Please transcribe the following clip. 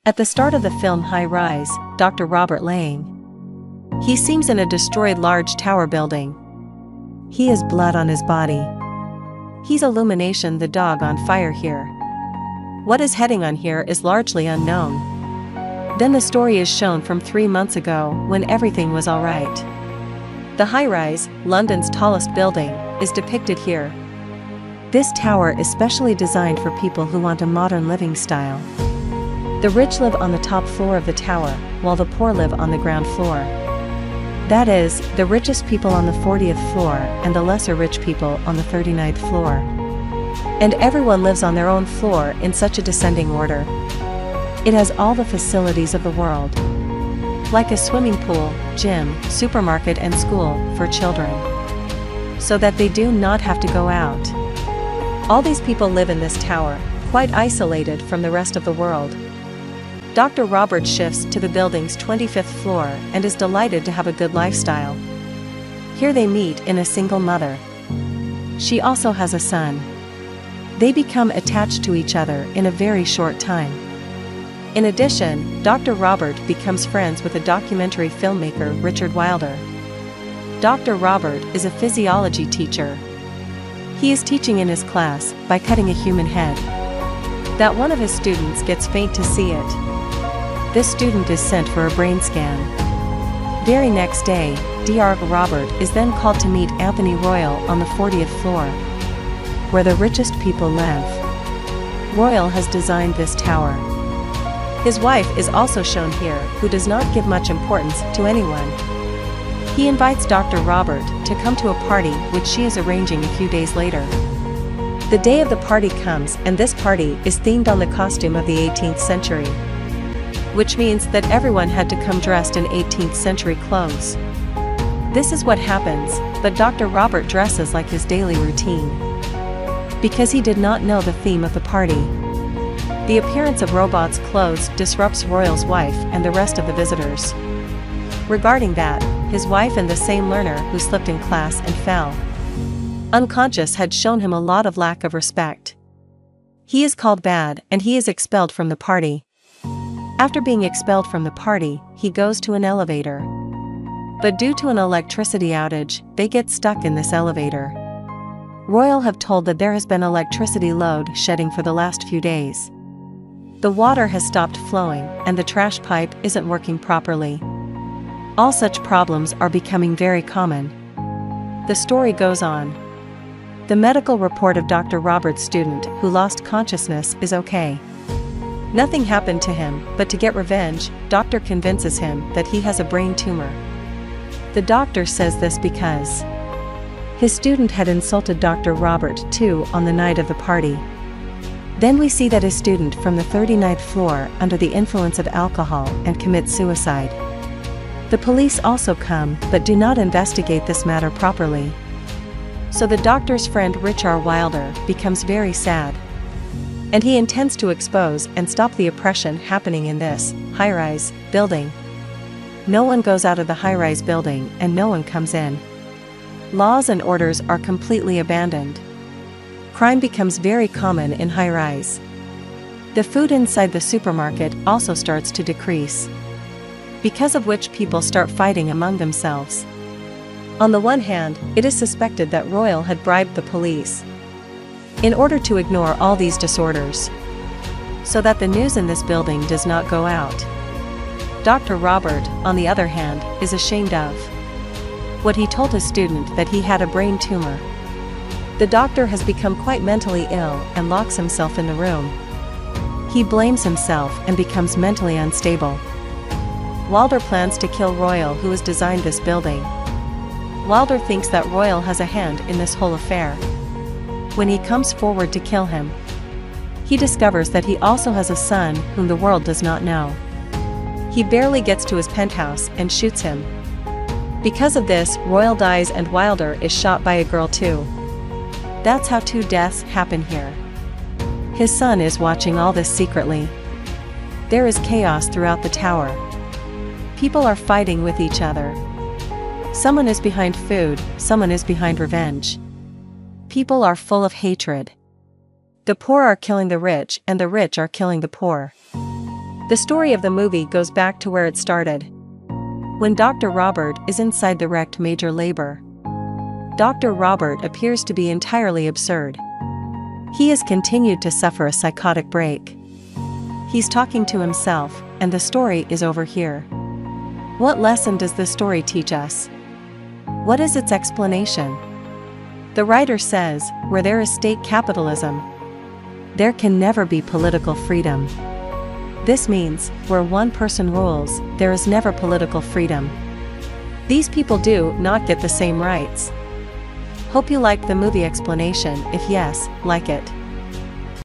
At the start of the film High Rise, Dr. Robert Lang. He seems in a destroyed large tower building. He has blood on his body. He's Illumination the dog on fire here. What is heading on here is largely unknown. Then the story is shown from 3 months ago when everything was alright. The High Rise, London's tallest building, is depicted here. This tower is specially designed for people who want a modern living style. The rich live on the top floor of the tower, while the poor live on the ground floor. That is, the richest people on the 40th floor and the lesser rich people on the 39th floor. And everyone lives on their own floor in such a descending order. It has all the facilities of the world. Like a swimming pool, gym, supermarket and school for children. So that they do not have to go out. All these people live in this tower, quite isolated from the rest of the world. Dr. Robert shifts to the building's 25th floor and is delighted to have a good lifestyle. Here they meet in a single mother. She also has a son. They become attached to each other in a very short time. In addition, Dr. Robert becomes friends with a documentary filmmaker, Richard Wilder. Dr. Robert is a physiology teacher. He is teaching in his class by cutting a human head. That one of his students gets faint to see it. This student is sent for a brain scan. Very next day, Dr. Robert is then called to meet Anthony Royal on the 40th floor, where the richest people live. Royal has designed this tower. His wife is also shown here, who does not give much importance to anyone. He invites Dr. Robert to come to a party which she is arranging a few days later. The day of the party comes and this party is themed on the costume of the 18th century. Which means that everyone had to come dressed in 18th century clothes. This is what happens, but Dr. Robert dresses like his daily routine. Because he did not know the theme of the party. The appearance of Robot's clothes disrupts Royal's wife and the rest of the visitors. Regarding that, his wife and the same learner who slipped in class and fell unconscious had shown him a lot of lack of respect. He is called bad and he is expelled from the party. After being expelled from the party, he goes to an elevator. But due to an electricity outage, they get stuck in this elevator. Royal have told that there has been electricity load shedding for the last few days. The water has stopped flowing and the trash pipe isn't working properly. All such problems are becoming very common. The story goes on. The medical report of Dr. Robert's student who lost consciousness is okay. Nothing happened to him, but to get revenge, doctor convinces him that he has a brain tumor. The doctor says this because his student had insulted Dr. Robert too on the night of the party. Then we see that his student from the 39th floor under the influence of alcohol and commits suicide. The police also come but do not investigate this matter properly. So the doctor's friend Richard Wilder becomes very sad. And he intends to expose and stop the oppression happening in this high-rise building. No one goes out of the high-rise building and no one comes in. Laws and orders are completely abandoned. Crime becomes very common in high-rise. The food inside the supermarket also starts to decrease. Because of which people start fighting among themselves. On the one hand, it is suspected that Royal had bribed the police in order to ignore all these disorders, so that the news in this building does not go out. Dr. Robert, on the other hand, is ashamed of what he told his student that he had a brain tumor. The doctor has become quite mentally ill and locks himself in the room. He blames himself and becomes mentally unstable. Wilder plans to kill Royal, who has designed this building. Wilder thinks that Royal has a hand in this whole affair. When he comes forward to kill him, he discovers that he also has a son whom the world does not know. He barely gets to his penthouse and shoots him. Because of this, Royal dies and Wilder is shot by a girl too. That's how 2 deaths happen here. His son is watching all this secretly. There is chaos throughout the tower. People are fighting with each other. Someone is behind food, someone is behind revenge. People are full of hatred. The poor are killing the rich and the rich are killing the poor. The story of the movie goes back to where it started. When Dr. Robert is inside the wrecked Major Labor. Dr. Robert appears to be entirely absurd. He has continued to suffer a psychotic break. He's talking to himself, and the story is over here. What lesson does this story teach us? What is its explanation? The writer says, where there is state capitalism, there can never be political freedom. This means, where one person rules, there is never political freedom. These people do not get the same rights. Hope you liked the movie explanation. If yes, like it.